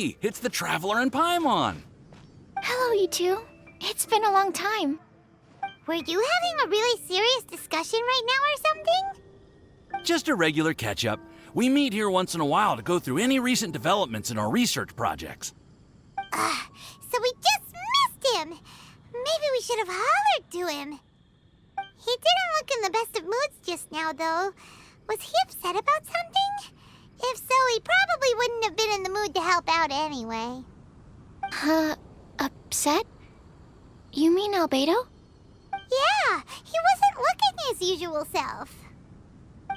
Hey, it's the Traveler and Paimon. Hello, you two. It's been a long time. Were you having a really serious discussion right now or something? Just a regular catch-up. We meet here once in a while to go through any recent developments in our research projects. So we just missed him. Maybe we should have hollered to him. He didn't look in the best of moods just now, though. Was he upset about something? If so, he probably wouldn't have been in the mood to help out anyway. Upset? You mean Albedo? Yeah, he wasn't looking his usual self.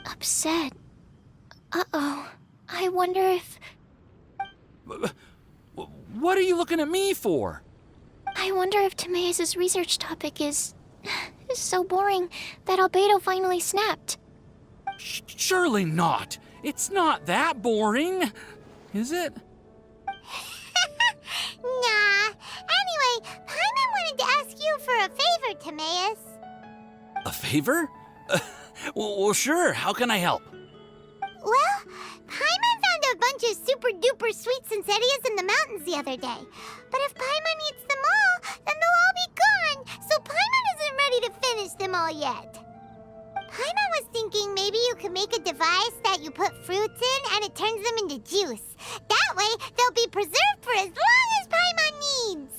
Upset? Uh-oh. I wonder if... What are you looking at me for? I wonder if Timaeus' research topic is so boring that Albedo finally snapped. Surely not. It's not that boring, is it? Nah. Anyway, Paimon wanted to ask you for a favor, Timaeus. A favor? Well, sure. How can I help? Well, Paimon found a bunch of super-duper sweet Sincerias in the mountains the other day. But if Paimon eats them all, then they'll all be gone, so Paimon isn't ready to finish them all yet. Paimon was thinking maybe you could make a device that you put fruits in and it turns them into juice. That way, they'll be preserved for as long as Paimon needs.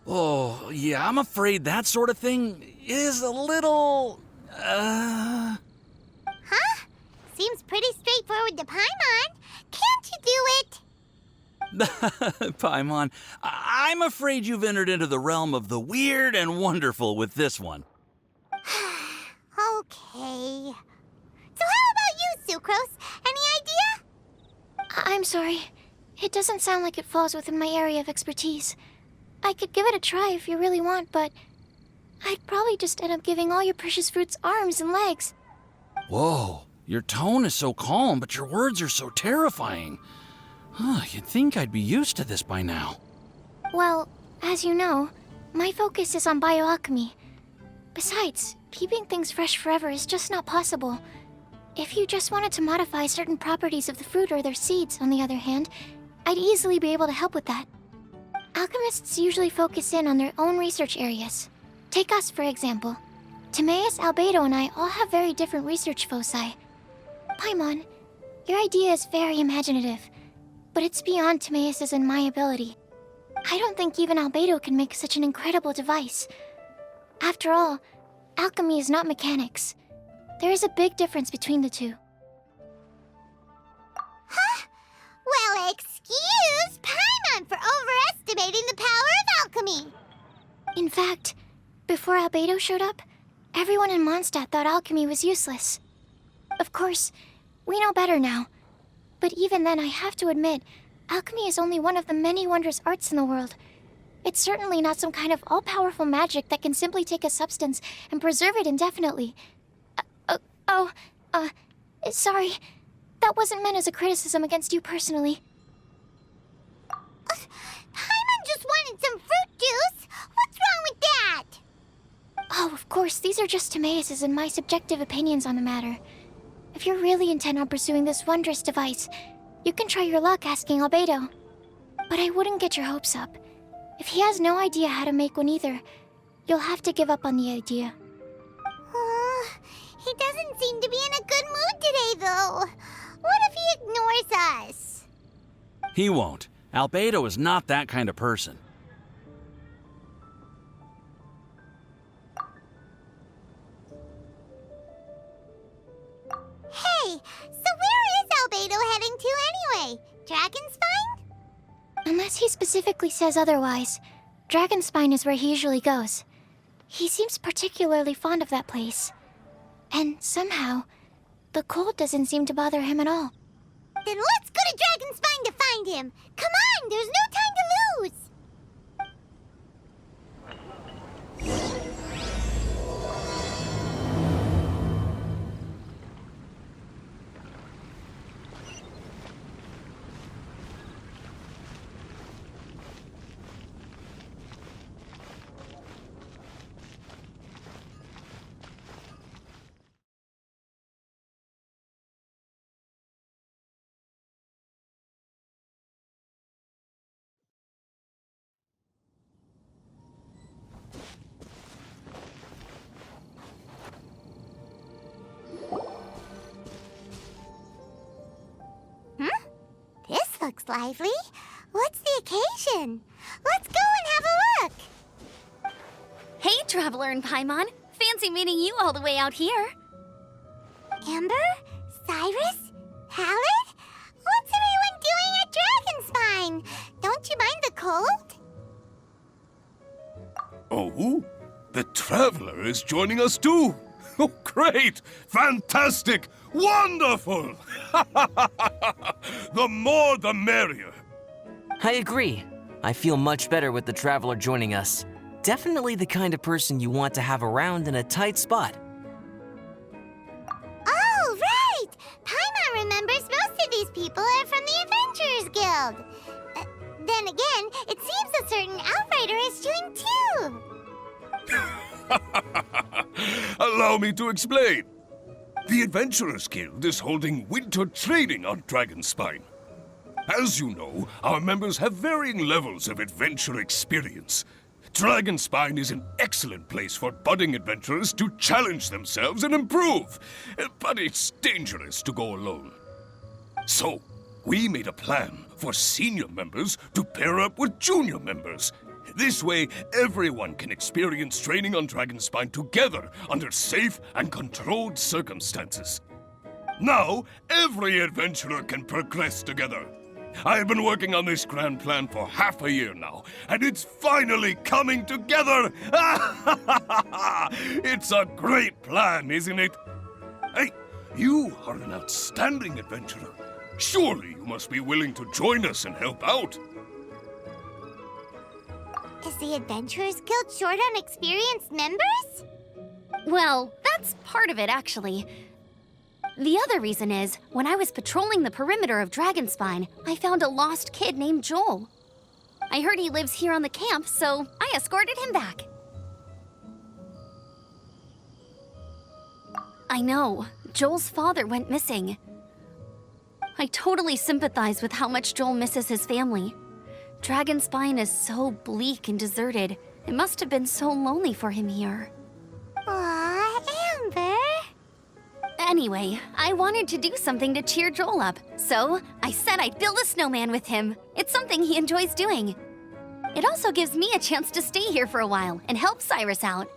Oh, yeah, I'm afraid that sort of thing is a little... Huh? Seems pretty straightforward to Paimon. Can't you do it? Paimon, I'm afraid you've entered into the realm of the weird and wonderful with this one. Okay. So how about you, Sucrose? Any idea? I'm sorry. It doesn't sound like it falls within my area of expertise. I could give it a try if you really want, but I'd probably just end up giving all your precious fruits arms and legs. Whoa, your tone is so calm, but your words are so terrifying. You'd think I'd be used to this by now. Well, as you know, my focus is on bioalchemy. Besides, keeping things fresh forever is just not possible. If you just wanted to modify certain properties of the fruit or their seeds, on the other hand, I'd easily be able to help with that. Alchemists usually focus in on their own research areas. Take us, for example. Timaeus, Albedo, and I all have very different research foci. Paimon, your idea is very imaginative, but it's beyond Timaeus' and my ability. I don't think even Albedo can make such an incredible device. After all, alchemy is not mechanics. There is a big difference between the two. Huh? Well, excuse Paimon for overestimating the power of alchemy. In fact, before Albedo showed up, everyone in Mondstadt thought alchemy was useless. Of course, we know better now. But even then, I have to admit, alchemy is only one of the many wondrous arts in the world. It's certainly not some kind of all-powerful magic that can simply take a substance and preserve it indefinitely. Sorry. That wasn't meant as a criticism against you personally. Paimon just wanted some fruit juice. What's wrong with that? Oh, of course, these are just Timaeus' and my subjective opinions on the matter. If you're really intent on pursuing this wondrous device, you can try your luck asking Albedo. But I wouldn't get your hopes up. If he has no idea how to make one either, you'll have to give up on the idea. He doesn't seem to be in a good mood today, though. What if he ignores us? He won't. Albedo is not that kind of person. Hey, so where is Albedo heading to anyway? Dragonspine? Unless he specifically says otherwise, Dragonspine is where he usually goes. He seems particularly fond of that place. And somehow, the cold doesn't seem to bother him at all. Then let's go to Dragonspine to find him. Come on, there's no time to lose. looks lively. What's the occasion? Let's go and have a look. Hey, Traveler and Paimon. Fancy meeting you all the way out here. Amber? Cyrus? Halid? What's everyone doing at Dragonspine? Don't you mind the cold? Oh, the Traveler is joining us too. Oh, great! Fantastic! Wonderful! The more the merrier. I agree. I feel much better with the Traveler joining us. Definitely the kind of person you want to have around in a tight spot. Oh, right! Paimon remembers most of these people are from the Adventurers Guild. Then again, it seems a certain outrider is doing too. Allow me to explain. The Adventurers Guild is holding winter training on Dragonspine. As you know, our members have varying levels of adventure experience. Dragonspine is an excellent place for budding adventurers to challenge themselves and improve, but it's dangerous to go alone. So, we made a plan for senior members to pair up with junior members. This way, everyone can experience training on Dragonspine together under safe and controlled circumstances. Now, every adventurer can progress together. I've been working on this grand plan for half a year now, and it's finally coming together! It's a great plan, isn't it? Hey, you are an outstanding adventurer. Surely you must be willing to join us and help out. Is the Adventurers Guild short on experienced members? Well, that's part of it, actually. The other reason is, when I was patrolling the perimeter of Dragonspine, I found a lost kid named Joel. I heard he lives here on the camp, so I escorted him back. I know, Joel's father went missing. I totally sympathize with how much Joel misses his family. Dragonspine is so bleak and deserted. It must have been so lonely for him here. Aw, Amber. Anyway, I wanted to do something to cheer Joel up, so I said I'd build a snowman with him. It's something he enjoys doing. It also gives me a chance to stay here for a while and help Cyrus out.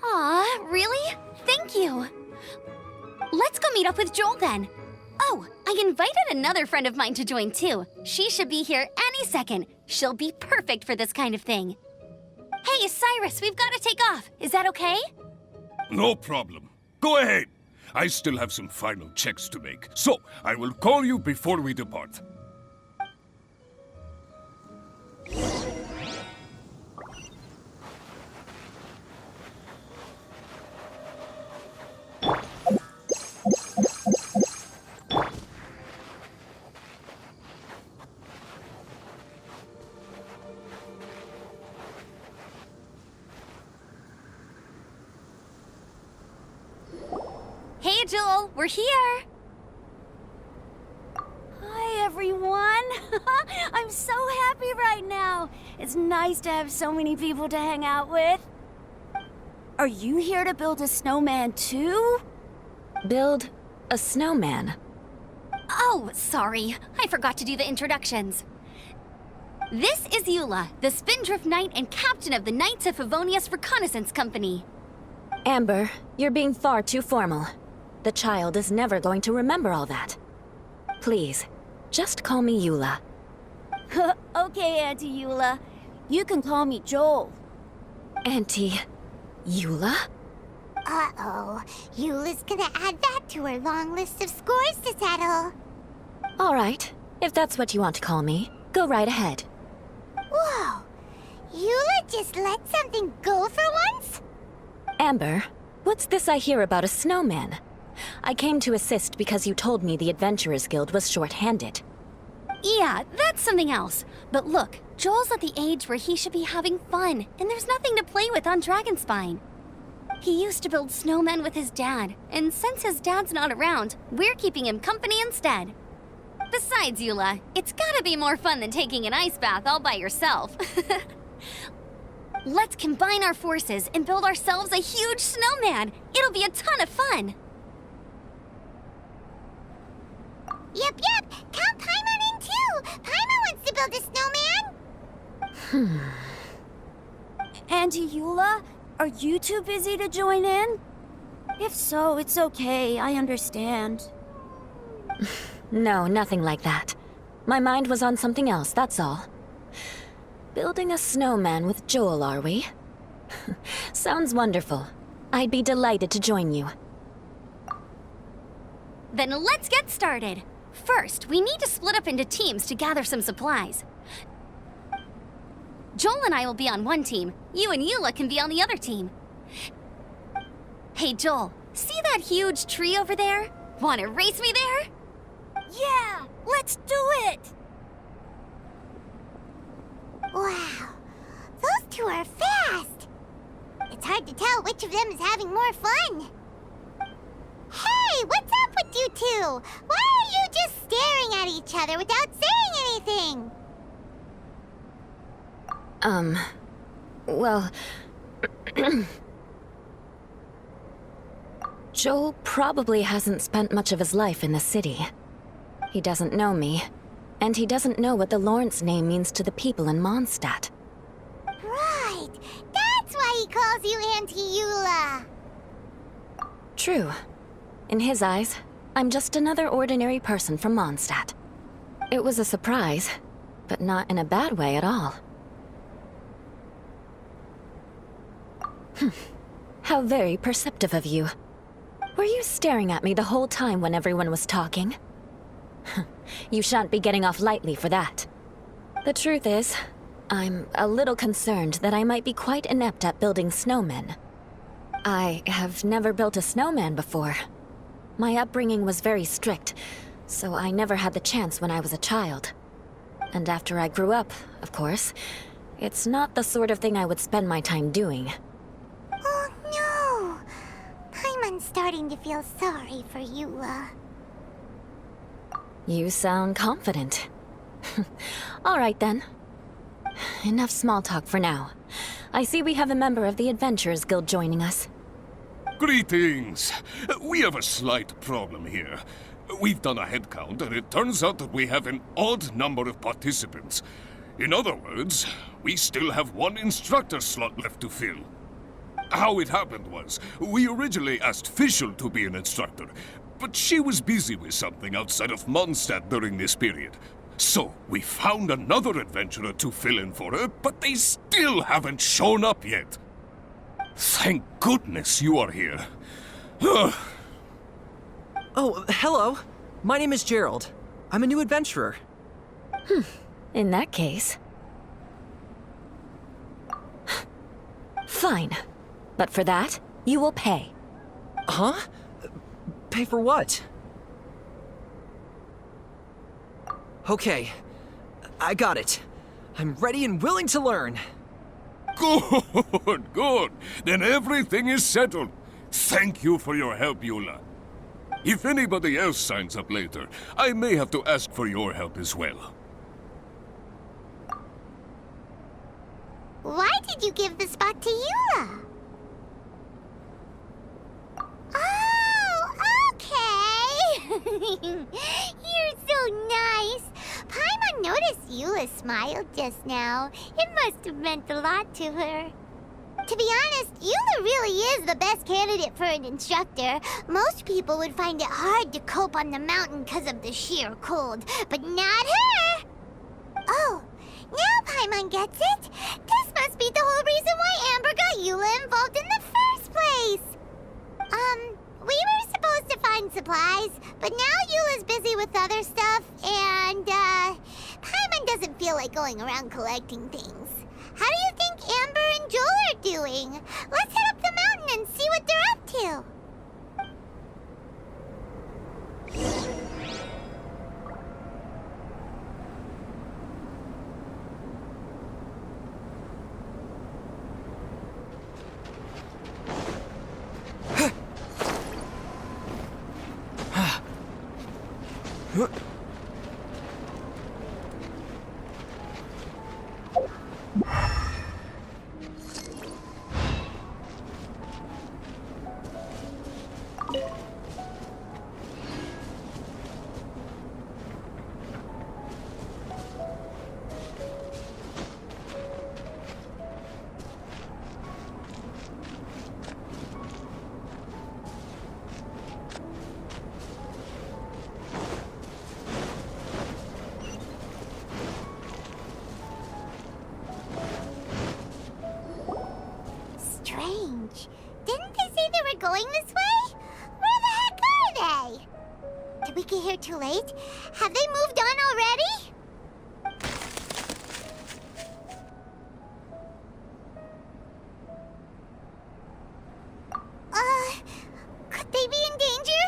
Aw, really? Thank you. Let's go meet up with Joel then. Oh, I invited another friend of mine to join too. She should be here any second. She'll be perfect for this kind of thing. Hey, Cyrus, we've got to take off. Is that okay? No problem. Go ahead. I still have some final checks to make, so I will call you before we depart. Hey, Joel, we're here. Hi, everyone. I'm so happy right now. It's nice to have so many people to hang out with. Are you here to build a snowman too? Build a snowman? Oh, sorry. I forgot to do the introductions. This is Eula, the Spindrift Knight and captain of the Knights of Favonius Reconnaissance Company. Amber, you're being far too formal. The child is never going to remember all that. Please, just call me Eula. Okay, Auntie Eula. You can call me Joel. Auntie Eula? Uh-oh. Eula's gonna add that to her long list of scores to settle. All right, if that's what you want to call me, go right ahead. Whoa. Eula just let something go for once? Amber, what's this I hear about a snowman? I came to assist because you told me the Adventurers Guild was short-handed. Yeah, that's something else. But look, Joel's at the age where he should be having fun, and there's nothing to play with on Dragonspine. He used to build snowmen with his dad, and since his dad's not around, we're keeping him company instead. Besides, Eula, it's gotta be more fun than taking an ice bath all by yourself. Let's combine our forces and build ourselves a huge snowman. It'll be a ton of fun. Yep. Count Paimon in too. Paimon wants to build a snowman. Auntie Eula, are you too busy to join in? If so, it's okay. I understand. No, nothing like that. My mind was on something else, that's all. Building a snowman with Joel, are we? Sounds wonderful. I'd be delighted to join you. Then let's get started. First, we need to split up into teams to gather some supplies. Joel and I will be on one team. You and Eula can be on the other team. Hey, Joel, see that huge tree over there? Wanna race me there? Yeah, let's do it! Wow, those two are fast. It's hard to tell which of them is having more fun. Hey, what's up with you two? Why are you just staring at each other without saying anything? Well... Joel probably hasn't spent much of his life in the city. He doesn't know me, and he doesn't know what the Lawrence name means to the people in Mondstadt. Right, that's why he calls you Auntie Eula. True. In his eyes, I'm just another ordinary person from Mondstadt. It was a surprise, but not in a bad way at all. How very perceptive of you. Were you staring at me the whole time when everyone was talking? You shan't be getting off lightly for that. The truth is, I'm a little concerned that I might be quite inept at building snowmen. I have never built a snowman before. My upbringing was very strict, so I never had the chance when I was a child. And after I grew up, of course, it's not the sort of thing I would spend my time doing. Oh no! Paimon's starting to feel sorry for Eula. You sound confident. All right then. Enough small talk for now. I see we have a member of the Adventurers Guild joining us. Greetings. We have a slight problem here. We've done a head count, and it turns out that we have an odd number of participants. In other words, we still have one instructor slot left to fill. How it happened was, we originally asked Fischl to be an instructor, but she was busy with something outside of Mondstadt during this period. So, we found another adventurer to fill in for her, but they still haven't shown up yet. Thank goodness you are here. Oh, hello. My name is Gerald. I'm a new adventurer. In that case... Fine. But for that, you will pay. Huh? Pay for what? Okay. I got it. I'm ready and willing to learn. Good, good. Then everything is settled. Thank you for your help, Eula. If anybody else signs up later, I may have to ask for your help as well. Why did you give the spot to Eula? Oh, okay. You're so nice. Paimon noticed Eula smiled just now. It must have meant a lot to her. To be honest, Eula really is the best candidate for an instructor. Most people would find it hard to cope on the mountain because of the sheer cold, but not her! Oh, now Paimon gets it. This must be the whole reason why Amber got Eula involved in the first place. We were supposed to find supplies, but now Eula's busy with other stuff, and, Paimon doesn't feel like going around collecting things. How do you think Amber and Joel are doing? Let's head up the mountain and see what they're up to. too late. Have they moved on already? Could they be in danger?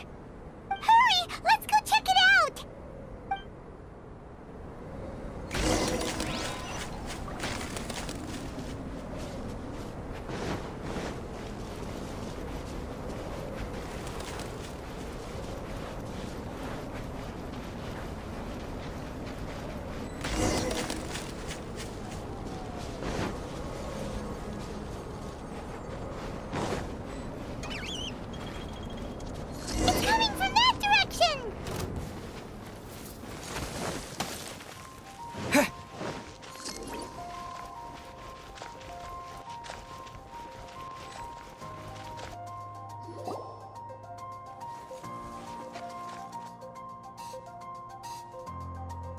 Hurry! Let's go check it out! It's coming from that direction!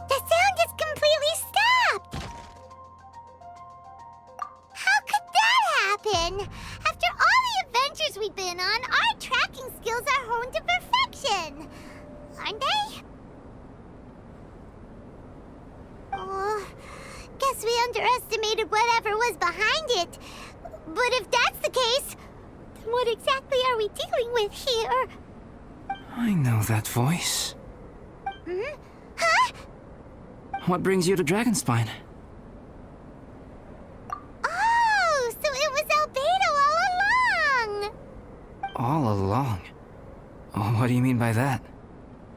The sound is completely stopped! How could that happen? After all the adventures we've been on, our tracking skills are honed to perfection! Aren't they? Oh, guess we underestimated whatever was behind it. But if that's the case, then what exactly are we dealing with here? I know that voice. Hmm? Huh? What brings you to Dragonspine? Oh, so it was Albedo all along! All along? What do you mean by that?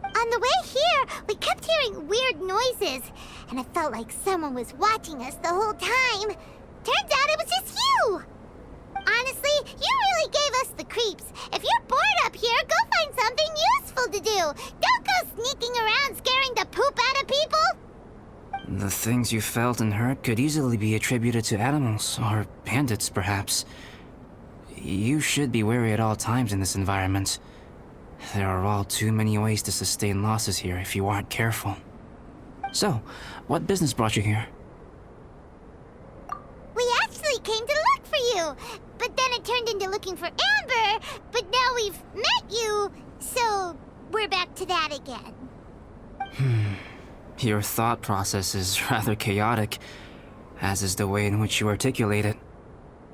On the way here, we kept hearing weird noises, and it felt like someone was watching us the whole time. Turns out it was just you! Honestly, you really gave us the creeps. If you're bored up here, go find something useful to do. Don't go sneaking around scaring the poop out of people. The things you felt and heard could easily be attributed to animals, or bandits, perhaps. You should be wary at all times in this environment. There are all too many ways to sustain losses here if you aren't careful. So, what business brought you here? We actually came to look for you, but then it turned into looking for Amber, but now we've met you, so we're back to that again. Your thought process is rather chaotic, as is the way in which you articulate it.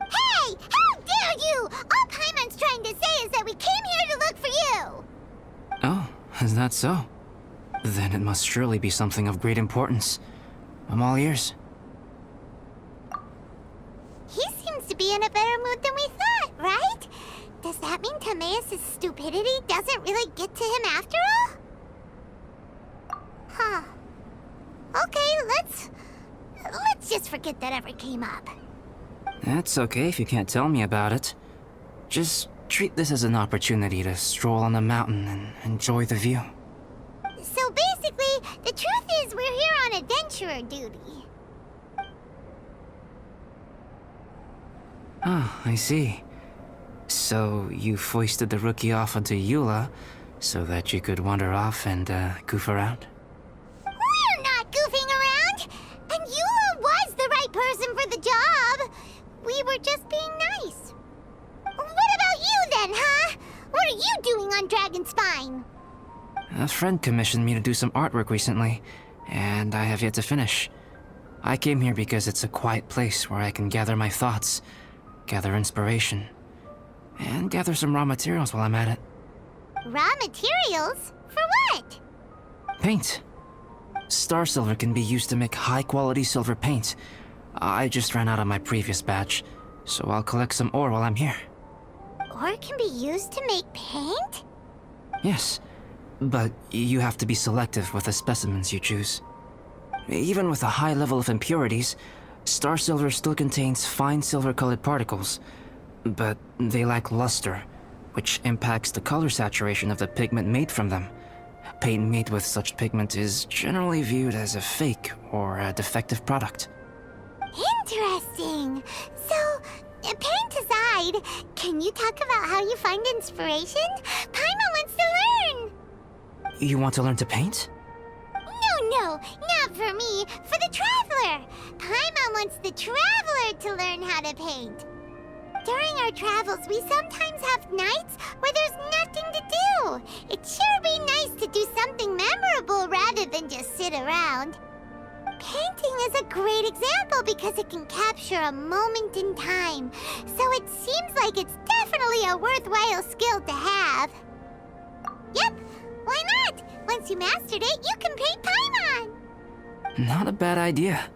Hey! How dare you! All Paimon's trying to say is that we came here to look for you! Oh, is that so? Then it must surely be something of great importance. I'm all ears. He seems to be in a better mood than we thought, right? Does that mean Timaeus' stupidity doesn't really get to him after all? Huh. Okay, let's just forget that ever came up. That's okay if you can't tell me about it. Just treat this as an opportunity to stroll on the mountain and enjoy the view. So basically, the truth is we're here on adventurer duty. Ah, I see. So you foisted the rookie off onto Eula so that you could wander off and goof around? We're not goofing around! And Eula was the right person for the job! We were just being nice. What about you then, huh? What are you doing on Dragonspine? A friend commissioned me to do some artwork recently, and I have yet to finish. I came here because it's a quiet place where I can gather my thoughts, gather inspiration, and gather some raw materials while I'm at it. Raw materials? For what? Paint. Star silver can be used to make high-quality silver paint. I just ran out of my previous batch, so I'll collect some ore while I'm here. Ore can be used to make paint? Yes, but you have to be selective with the specimens you choose. Even with a high level of impurities, star silver still contains fine silver-colored particles, but they lack luster, which impacts the color saturation of the pigment made from them. Paint made with such pigment is generally viewed as a fake or a defective product. Interesting. So, paint aside, can you talk about how you find inspiration? Paimon wants to learn. You want to learn to paint? No, not for me. For the traveler. Paimon wants the traveler to learn how to paint. During our travels, we sometimes have nights where there's nothing to know. It'd sure be nice to do something memorable rather than just sit around. Painting is a great example because it can capture a moment in time, so it seems like it's definitely a worthwhile skill to have. Yep, why not? Once you mastered it, you can paint Paimon! Not a bad idea.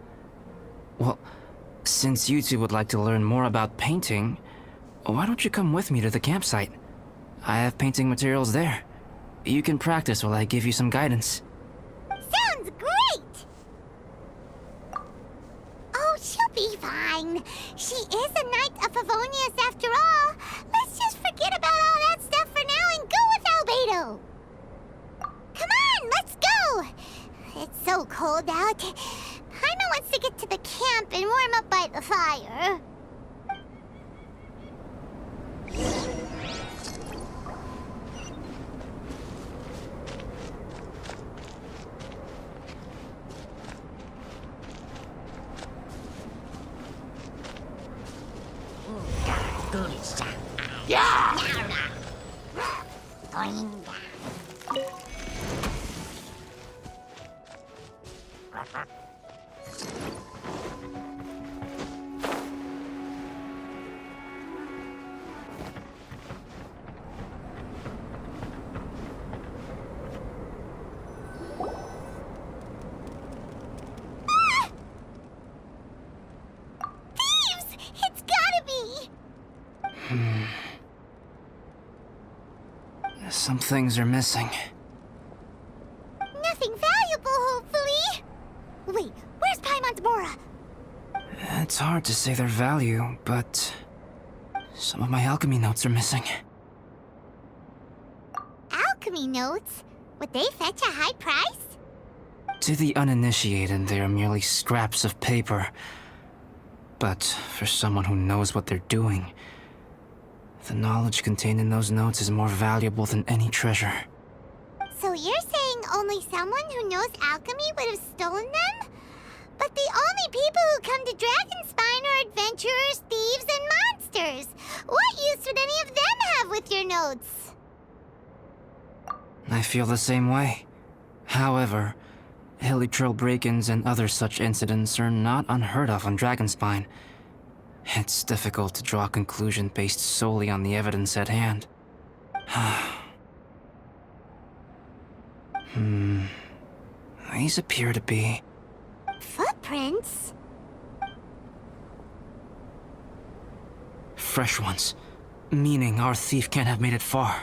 Well, since you two would like to learn more about painting, why don't you come with me to the campsite? I have painting materials there. You can practice while I give you some guidance. Sounds great! Oh, she'll be fine. She is a Knight of Favonius after all. Let's just forget about all that stuff for now and go with Albedo. Come on, let's go! It's so cold out. Paimon wants to get to the camp and warm up by the fire. It's gotta be! Some things are missing. Nothing valuable, hopefully. Wait, where's Paimon's Bora? It's hard to say their value, but some of my alchemy notes are missing. Alchemy notes? Would they fetch a high price? To the uninitiated, they are merely scraps of paper. But for someone who knows what they're doing, the knowledge contained in those notes is more valuable than any treasure. So you're saying only someone who knows alchemy would have stolen them? But the only people who come to Dragonspine are adventurers, thieves, and monsters. What use would any of them have with your notes? I feel the same way. However, Hilly-Trail break-ins and other such incidents are not unheard of on Dragonspine. It's difficult to draw a conclusion based solely on the evidence at hand. These appear to be... Footprints? fresh ones. Meaning our thief can't have made it far.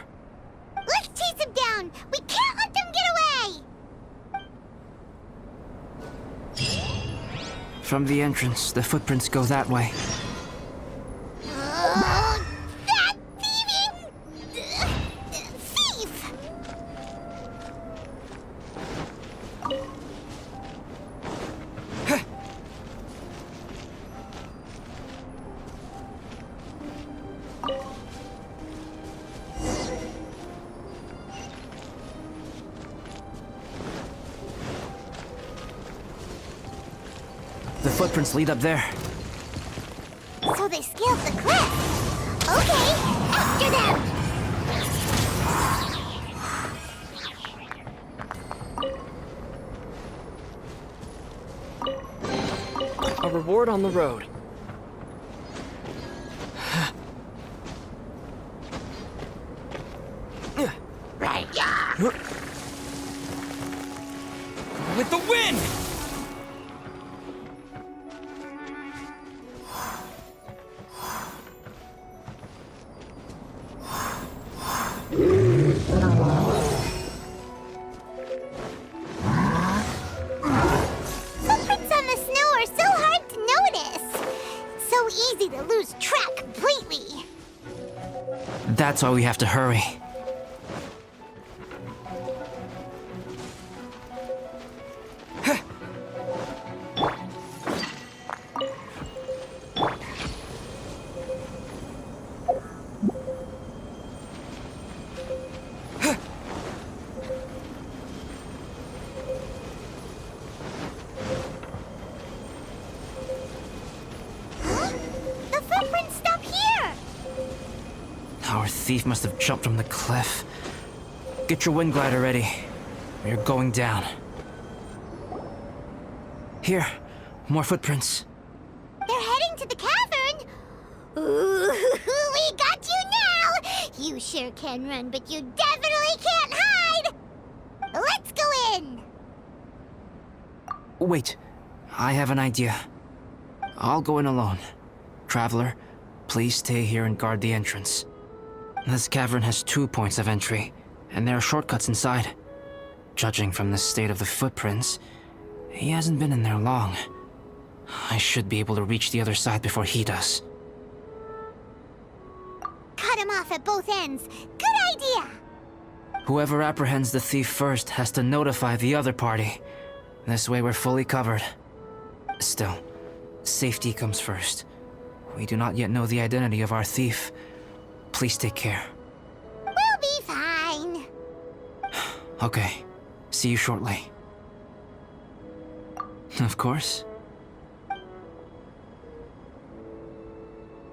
Let's chase him down! We can't let them get away! From the entrance, the footprints go that way. That thieving... thief! The footprints lead up there. So they scaled the cliff. Okay, after them! A reward on the road. With the wind! Footprints on the snow are so hard to notice. It's so easy to lose track completely. That's why we have to hurry. The footprints stop here. Our thief must have jumped from the cliff. Get your wind glider ready. You're going down. Here, more footprints. They're heading to the cavern. Ooh, we got you now. You sure can run, but you definitely can't hide. Let's go in. Wait, I have an idea. I'll go in alone. Traveler, please stay here and guard the entrance. This cavern has 2 points of entry, and there are shortcuts inside. Judging from the state of the footprints, he hasn't been in there long. I should be able to reach the other side before he does. Cut him off at both ends. Good idea. Whoever apprehends the thief first has to notify the other party. This way we're fully covered. Still, safety comes first. We do not yet know the identity of our thief. Please take care. We'll be fine. Okay. See you shortly. Of course. I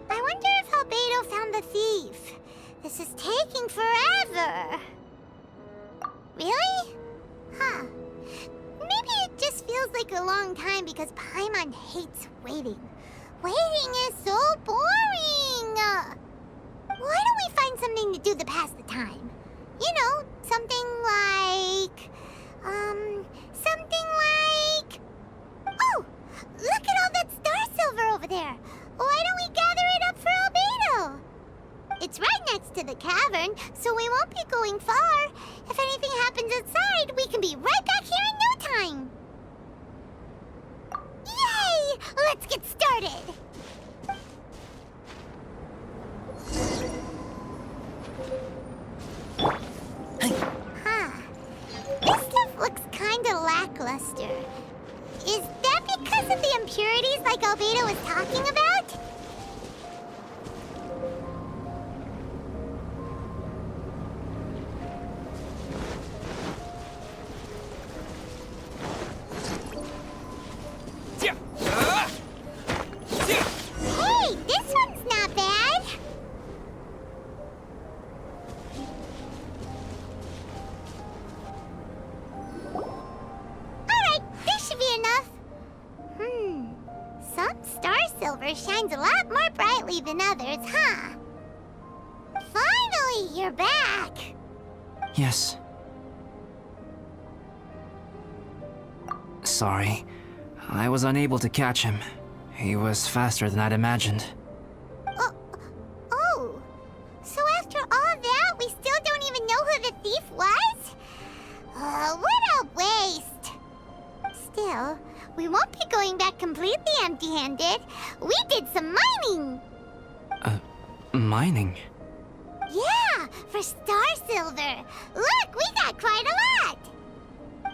wonder if Albedo found the thief. This is taking forever. Really? Huh. Maybe it just feels like a long time because Paimon hates waiting. Waiting is so boring. Why don't we find something to do to pass the time? You know, something like... Oh! Look at all that star silver over there! Why don't we gather it up for Albedo? It's right next to the cavern, so we won't be going far. If anything happens outside, we can be right back here in no time. Yay! Let's get started! Huh. This stuff looks kinda lackluster. Is that because of the impurities like Albedo was talking about? Hey, this one's not bad. Alright, this should be enough. Some star silver shines a lot more brightly than others, huh? Finally, you're back. Yes. Sorry. I was unable to catch him. He was faster than I'd imagined. Oh. So after all that, we still don't even know who the thief was? What a waste. Still, we won't be going back completely empty-handed. We did some mining. Mining? Yeah, for star silver. Look, we got quite a lot.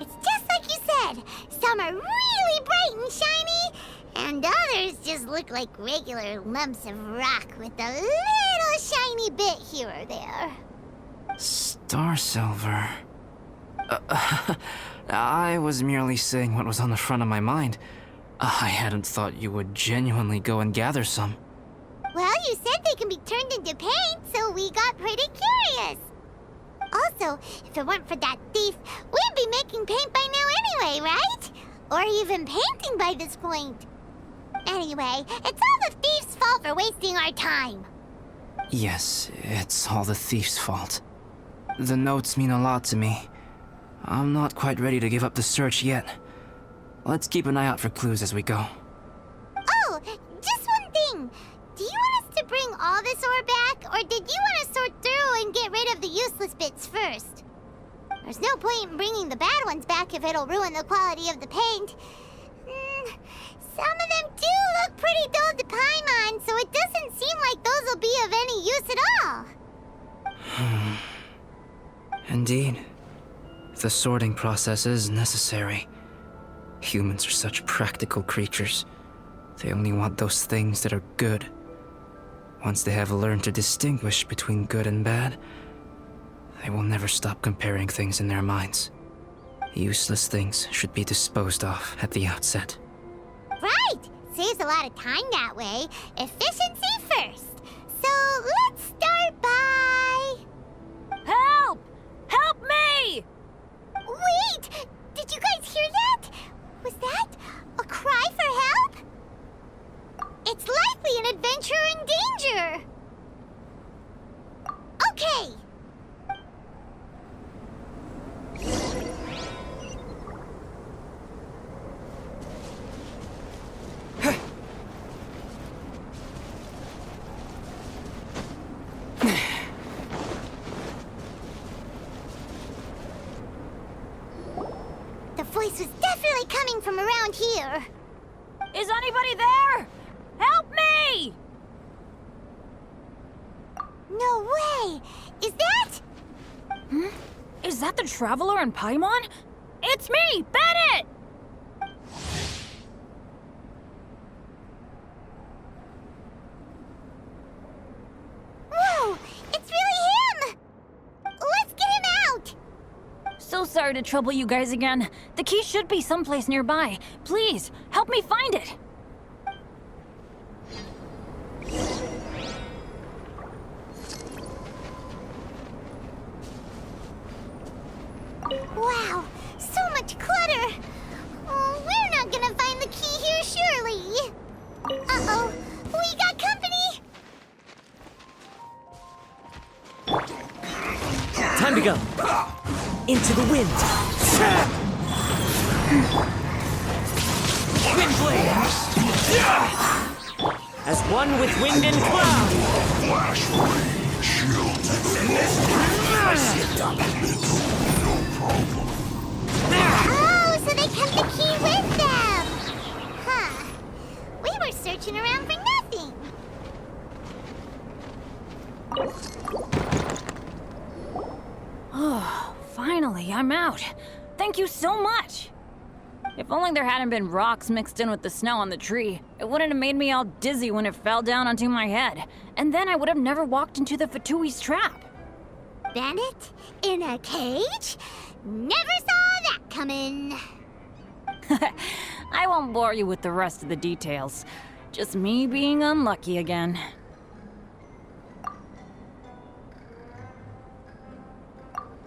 It's just like you said. Some are really bright and shiny, and others just look like regular lumps of rock with a little shiny bit here or there. Star silver. I was merely saying what was on the front of my mind. I hadn't thought you would genuinely go and gather some. Well, you said they can be turned into paint, so we got pretty curious. Also, if it weren't for that thief, we'd be making paint by now anyway, right? Or even painting by this point. Anyway, it's all the thief's fault for wasting our time. Yes, it's all the thief's fault. The notes mean a lot to me. I'm not quite ready to give up the search yet. Let's keep an eye out for clues as we go. Oh, just one thing. Do you want us to bring all this ore back, or did you want to sort through and get rid of the useless bits first? There's no point in bringing the bad ones back if it'll ruin the quality of the paint. Some of them do look pretty dull to Paimon, so it doesn't seem like those will be of any use at all. Indeed. The sorting process is necessary. Humans are such practical creatures. They only want those things that are good. Once they have learned to distinguish between good and bad, they will never stop comparing things in their minds. Useless things should be disposed of at the outset. Right! Saves a lot of time that way. Efficiency first. So let's start by... Help! Help me! coming from around here. Is anybody there? Help me! No way! Is that? Is that the Traveler and Paimon? It's me, Bennett! Whoa! It's really him! Let's get him out! So sorry to trouble you guys again. The key should be someplace nearby. Please, help me find it. Wow, so much clutter! Oh, we're not gonna find the key here, surely! Uh-oh, we got company! Time to go. Into the wind. Wind blade. As one with wind and cloud. Flash ray, Oh, so they kept the key with them! Huh. We were searching around for nothing. Oh, finally, I'm out. Thank you so much. If only there hadn't been rocks mixed in with the snow on the tree, it wouldn't have made me all dizzy when it fell down onto my head. And then I would have never walked into the Fatui's trap. Bandit? In a cage? Never saw that coming. I won't bore you with the rest of the details. Just me being unlucky again.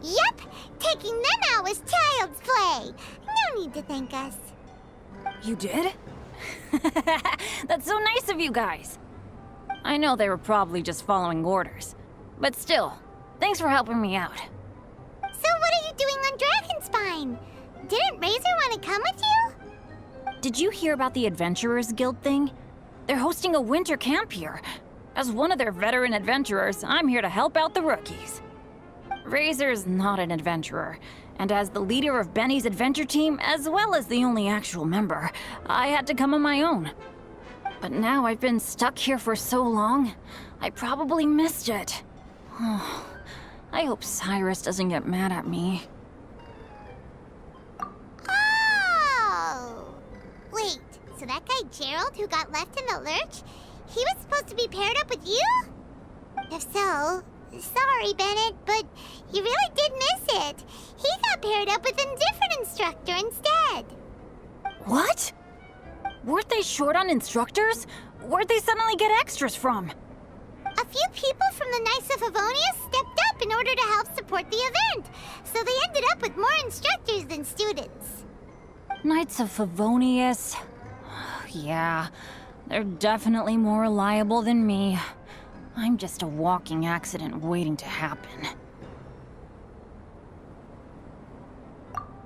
Yep, taking them out was child's play. No need to thank us. You did? That's so nice of you guys. I know they were probably just following orders. But still, thanks for helping me out. So what are you doing on Dragonspine? Didn't Razor want to come with you? Did you hear about the Adventurers Guild thing? They're hosting a winter camp here. As one of their veteran adventurers, I'm here to help out the rookies. Razor's not an adventurer, and as the leader of Benny's adventure team, as well as the only actual member, I had to come on my own. But now I've been stuck here for so long, I probably missed it. Oh, I hope Cyrus doesn't get mad at me. Oh! Wait, so that guy Gerald who got left in the lurch, he was supposed to be paired up with you? If so, sorry, Bennett, but you really did miss it. He got paired up with a different instructor instead. What? Weren't they short on instructors? Where'd they suddenly get extras from? A few people from the Knights of Favonius stepped up in order to help support the event, so they ended up with more instructors than students. Knights of Favonius. Yeah, they're definitely more reliable than me. I'm just a walking accident waiting to happen.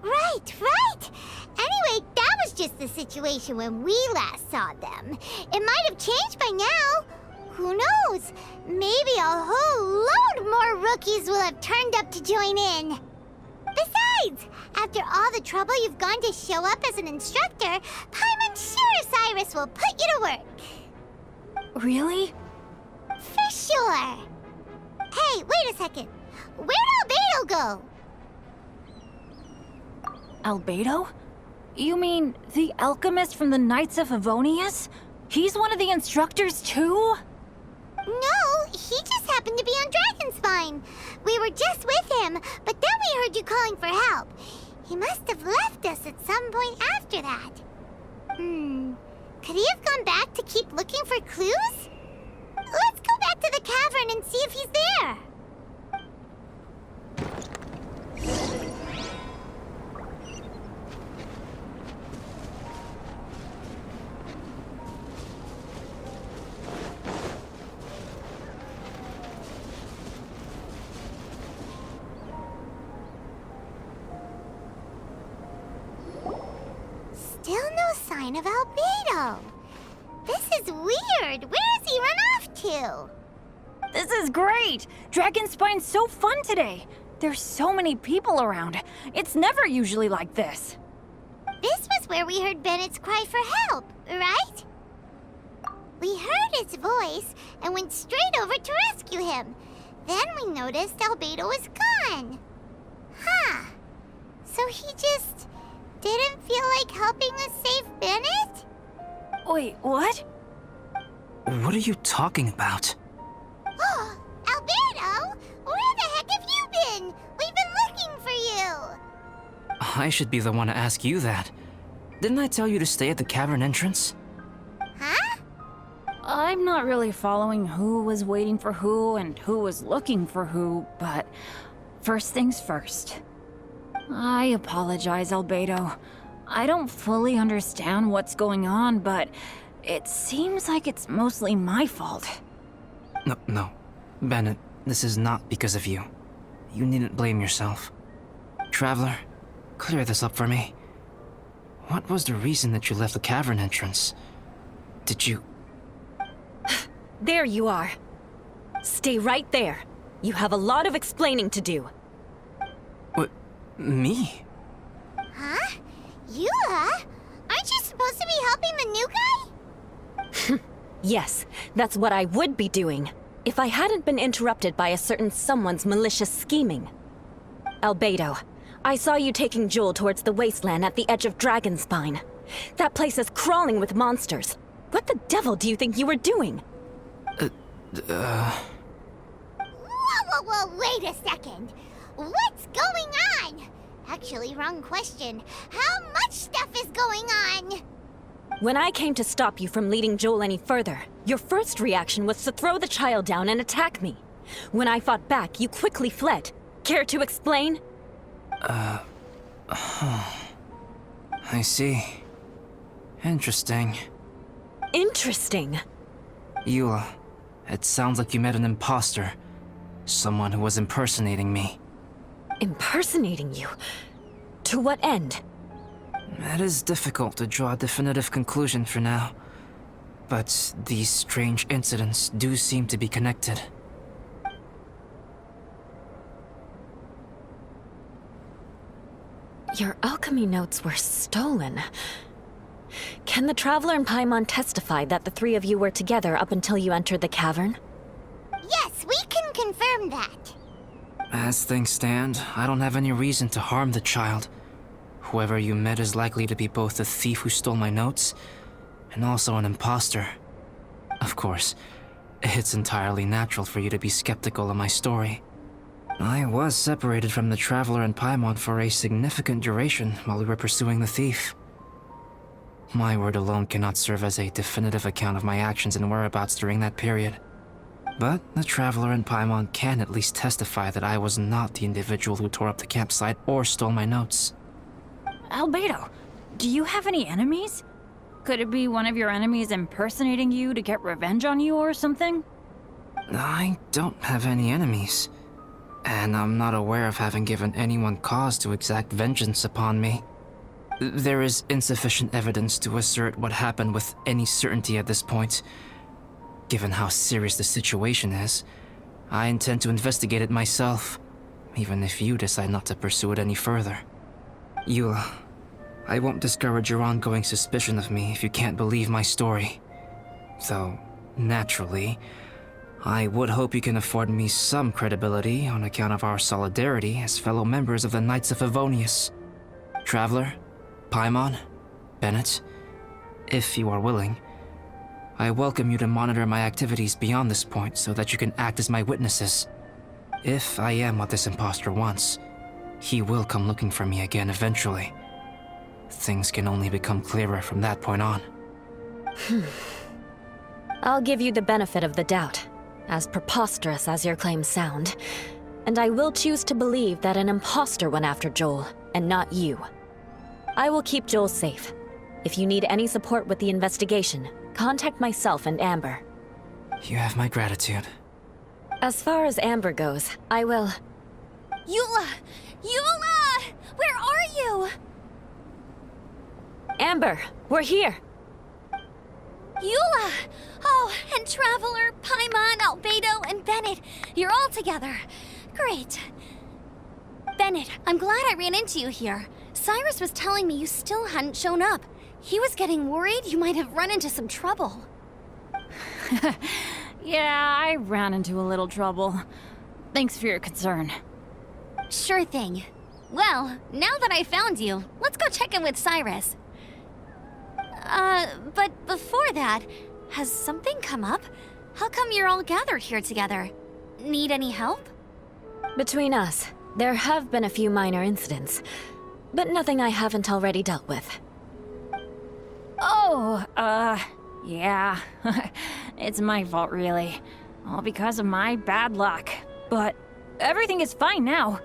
Right, right! Anyway, that was just the situation when we last saw them. It might have changed by now. Who knows? Maybe a whole load more rookies will have turned up to join in. Besides, after all the trouble you've gone to show up as an instructor, Paimon's sure Cyrus will put you to work. Really? For sure. Hey, wait a second. Where'd Albedo go? Albedo? You mean the alchemist from the Knights of Favonius? He's one of the instructors too? No, he just happened to be on Dragonspine. We were just with him, but then we heard you calling for help. He must have left us at some point after that. Could he have gone back to keep looking for clues? Let's go back to the cavern and see if he's there. Still no sign of Albedo. This is weird. Where has he run off to? This is great! Dragonspine's so fun today! There's so many people around. It's never usually like this. This was That's where we heard Bennett's cry for help, right? We heard his voice and went straight over to rescue him. Then we noticed Albedo was gone. Huh. So he just didn't feel like helping us save Bennett? Wait, what? What are you talking about? Oh, Albedo! Where the heck have you been? We've been looking for you! I should be the one to ask you that. Didn't I tell you to stay at the cavern entrance? Huh? I'm not really following who was waiting for who and who was looking for who, but first things first. I apologize, Albedo. I don't fully understand what's going on, but it seems like it's mostly my fault. No. Bennett, this is not because of you. You needn't blame yourself. Traveler, clear this up for me. What was the reason that you left the cavern entrance? Did you... There you are. Stay right there. You have a lot of explaining to do. What? Me? Huh? Eula? Aren't you supposed to be helping the new guy? Yes, that's what I would be doing, if I hadn't been interrupted by a certain someone's malicious scheming. Albedo, I saw you taking Joel towards the wasteland at the edge of Dragonspine. That place is crawling with monsters. What the devil do you think you were doing? Whoa, wait a second. What's going on? Actually, wrong question. How much stuff is going on? When I came to stop you from leading Joel any further, your first reaction was to throw the child down and attack me. When I fought back, you quickly fled. Care to explain? I see. Interesting. Interesting. Eula, it sounds like you met an imposter. Someone who was impersonating me. Impersonating you? To what end? It is difficult to draw a definitive conclusion for now. But these strange incidents do seem to be connected. Your alchemy notes were stolen. Can the Traveler and Paimon testify that the three of you were together up until you entered the cavern? Yes, we can confirm that. As things stand, I don't have any reason to harm the child. Whoever you met is likely to be both the thief who stole my notes, and also an imposter. Of course, it's entirely natural for you to be skeptical of my story. I was separated from the Traveler and Paimon for a significant duration while we were pursuing the thief. My word alone cannot serve as a definitive account of my actions and whereabouts during that period. But the Traveler and Paimon can at least testify that I was not the individual who tore up the campsite or stole my notes. Albedo, do you have any enemies? Could it be one of your enemies impersonating you to get revenge on you or something? I don't have any enemies. And I'm not aware of having given anyone cause to exact vengeance upon me. There is insufficient evidence to assert what happened with any certainty at this point. Given how serious the situation is, I intend to investigate it myself, even if you decide not to pursue it any further. Eula, I won't discourage your ongoing suspicion of me if you can't believe my story. Though, naturally, I would hope you can afford me some credibility on account of our solidarity as fellow members of the Knights of Favonius. Traveler, Paimon, Bennett, if you are willing, I welcome you to monitor my activities beyond this point so that you can act as my witnesses. If I am what this imposter wants, he will come looking for me again eventually. Things can only become clearer from that point on. I'll give you the benefit of the doubt, as preposterous as your claims sound. And I will choose to believe that an imposter went after Joel, and not you. I will keep Joel safe. If you need any support with the investigation, contact myself and Amber. You have my gratitude. As far as Amber goes, I will... Eula! Eula! Where are you? Amber, we're here! Eula! Oh, and Traveler, Paimon, Albedo, and Bennett. You're all together. Great. Bennett, I'm glad I ran into you here. Cyrus was telling me you still hadn't shown up. He was getting worried you might have run into some trouble. Yeah, I ran into a little trouble. Thanks for your concern. Sure thing. Well, now that I found you, let's go check in with Cyrus. But before that, has something come up? How come you're all gathered here together? Need any help? Between us, there have been a few minor incidents, but nothing I haven't already dealt with. Oh, yeah. It's my fault, really. All because of my bad luck. But everything is fine now.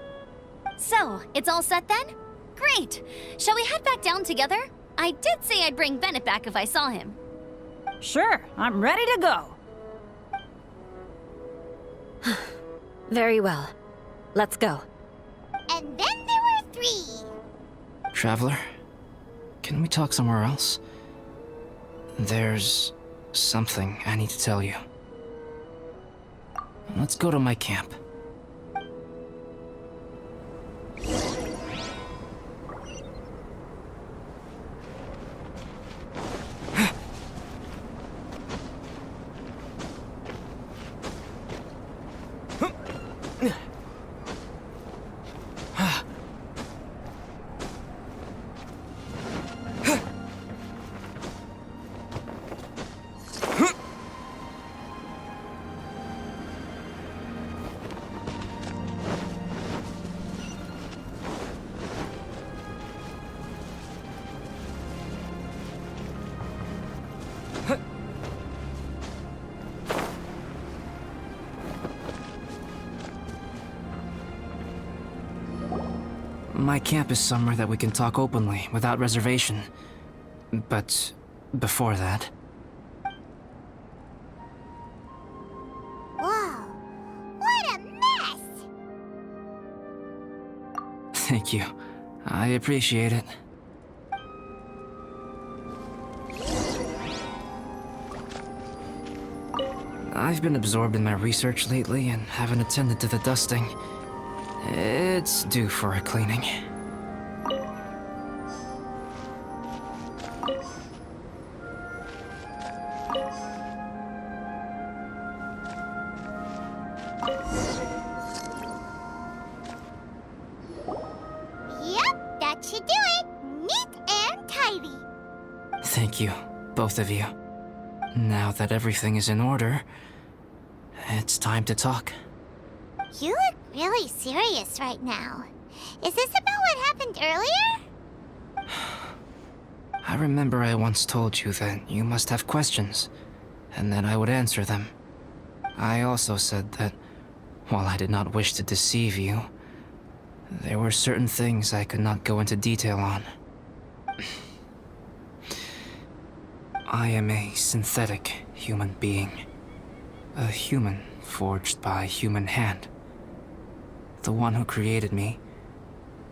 So, it's all set then? Great! Shall we head back down together? I did say I'd bring Bennett back if I saw him. Sure, I'm ready to go. Very well. Let's go. And then there were 3. Traveler, can we talk somewhere else? There's something I need to tell you. Let's go to my camp. My camp is somewhere that we can talk openly, without reservation. But before that... Whoa, what a mess! Thank you. I appreciate it. I've been absorbed in my research lately and haven't attended to the dusting. It's due for a cleaning. Yep, that should do it. Neat and tidy. Thank you, both of you. Now that everything is in order, it's time to talk. You look really serious right now. Is this about what happened earlier? I remember I once told you that you must have questions, and that I would answer them. I also said that, while I did not wish to deceive you, there were certain things I could not go into detail on. I am a synthetic human being. A human forged by human hand. The one who created me,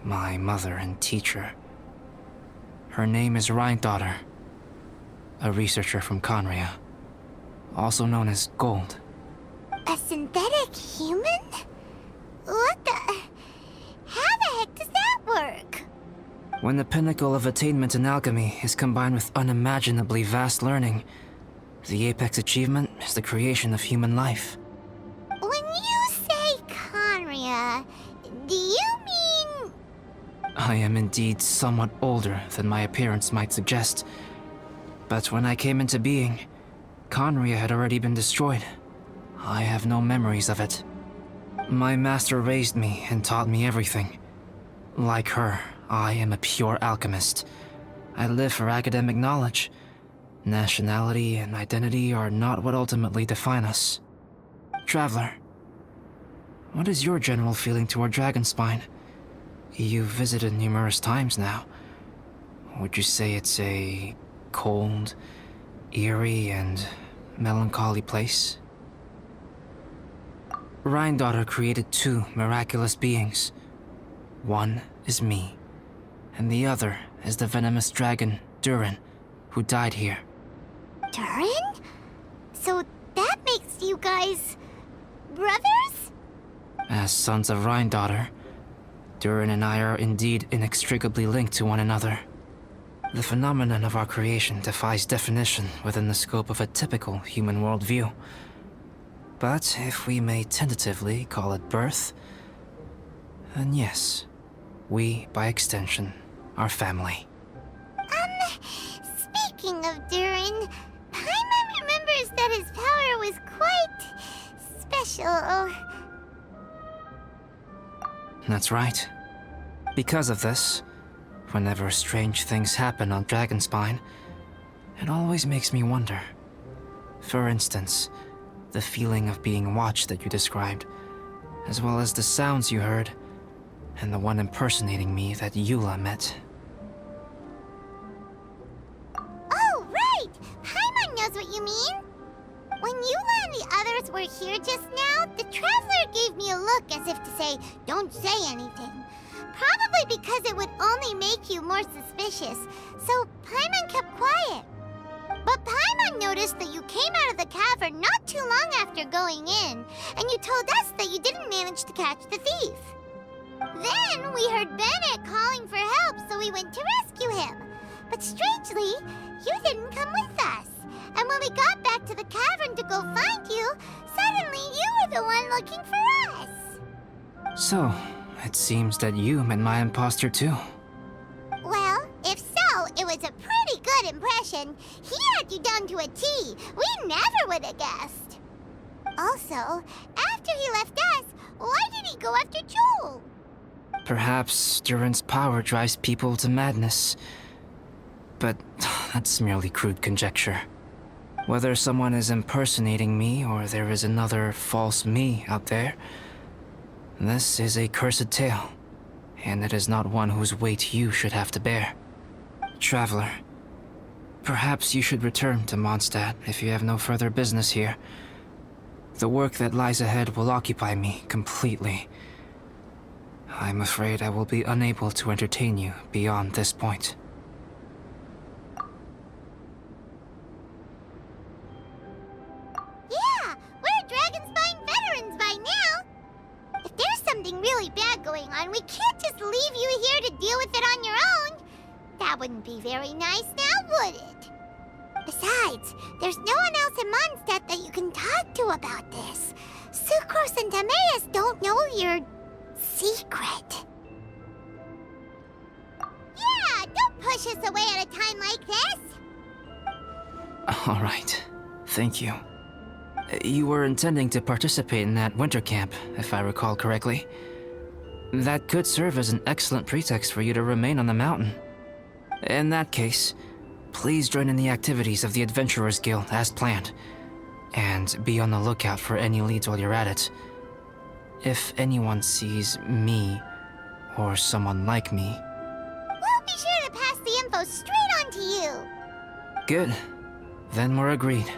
my mother and teacher. Her name is Rhine-daughter, a researcher from Conria, also known as Gold. A synthetic human? What the... How the heck does that work? When the pinnacle of attainment in alchemy is combined with unimaginably vast learning, the apex achievement is the creation of human life. When you say Conria, do you mean... I am indeed somewhat older than my appearance might suggest. But when I came into being, Conria had already been destroyed. I have no memories of it. My master raised me and taught me everything. Like her, I am a pure alchemist. I live for academic knowledge. Nationality and identity are not what ultimately define us. Traveler, what is your general feeling toward Dragonspine? You've visited numerous times now. Would you say it's a cold, eerie, and melancholy place? Rhine-daughter created 2 miraculous beings. One is me, and the other is the venomous dragon, Durin, who died here. Durin? So that makes you guys... brothers? As sons of Rhine-daughter, Durin and I are indeed inextricably linked to one another. The phenomenon of our creation defies definition within the scope of a typical human worldview. But if we may tentatively call it birth, then yes, we, by extension, are family. Speaking of Durin, Paimon remembers that his power was quite special. That's right. Because of this, whenever strange things happen on Dragonspine, it always makes me wonder. For instance, the feeling of being watched that you described, as well as the sounds you heard, and the one impersonating me that Eula met. Oh, right! Paimon knows what you mean! When Eula and the others were here just now, the Traveler gave me a look as if to say, don't say anything. Probably because it would only make you more suspicious, so Paimon kept quiet. But Paimon noticed that you came out of the cavern not too long after going in, and you told us that you didn't manage to catch the thief. Then we heard Bennett calling for help, so we went to rescue him. But strangely, you didn't come with us. And when we got back to the cavern to go find you, suddenly you were the one looking for us. So, it seems that you met my imposter too. Well, if so, it was a pretty good impression. He had you down to a T. We never would have guessed. Also, after he left us, why did he go after Joel? Perhaps Durin's power drives people to madness. But that's merely crude conjecture. Whether someone is impersonating me or there is another false me out there, this is a cursed tale, and it is not one whose weight you should have to bear. Traveler, perhaps you should return to Mondstadt if you have no further business here. The work that lies ahead will occupy me completely. I'm afraid I will be unable to entertain you beyond this point. Yeah, we're Dragonspine veterans by now. If there's something really bad going on, we can't just leave you here to deal with it on your own. That wouldn't be very nice now, would it? Besides, there's no one else in Mondstadt that you can talk to about this. Sucrose and Timaeus don't know your secret. Yeah, don't push us away at a time like this. All right, thank you. You were intending to participate in that winter camp, if I recall correctly. That could serve as an excellent pretext for you to remain on the mountain. In that case, please join in the activities of the Adventurers Guild as planned, and be on the lookout for any leads while you're at it. If anyone sees me, or someone like me... We'll be sure to pass the info straight on to you. Good. Then we're agreed.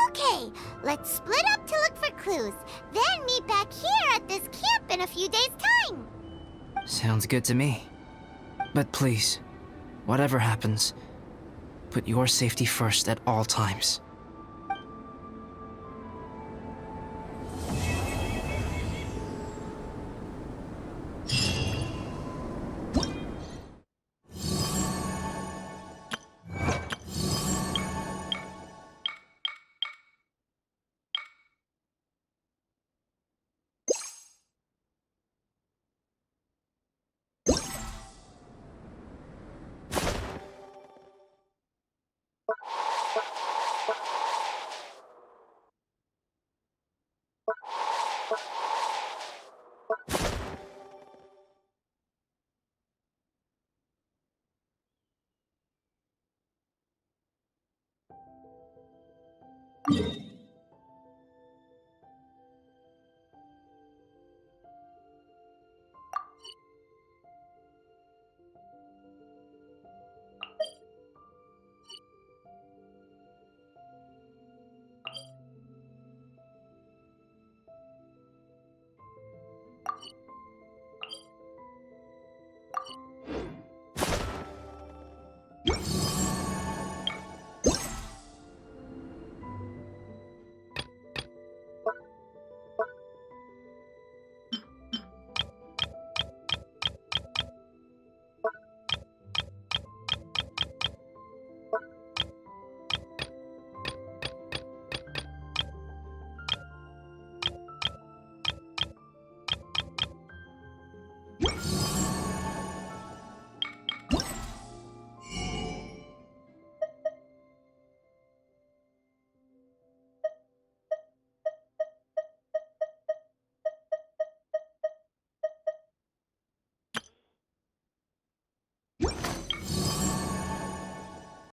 Okay, let's split up to look for clues, then meet back here at this camp in a few days' time. Sounds good to me. But please, whatever happens, put your safety first at all times.